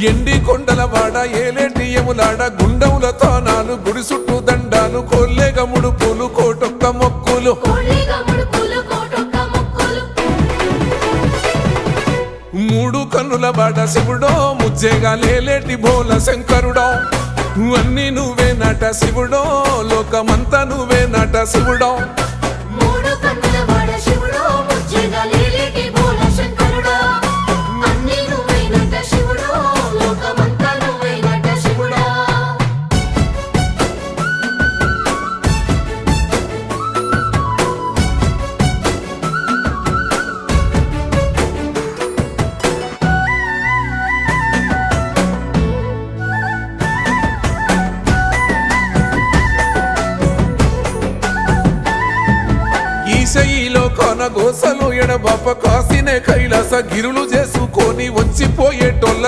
ఎండి కొండల వాడ ఏలేటి యములాడ గుండముల తానాలు గుడి చుట్టూ దండాలు కొల్లేగ ముడుపులు కోటొక్క మొక్కులు మూడు కన్నుల వాడ శివుడో ముజ్జేగా లేలేటి బోల శంకరుడో అన్ని నువ్వే నట శివుడో లోకమంతా నువ్వే నట శివుడో ఈశయిలో కొనగోసలు ఎడబాప కాసినే కైలాస గిరులు చేసుకొని వచ్చిపోయేటోళ్ళ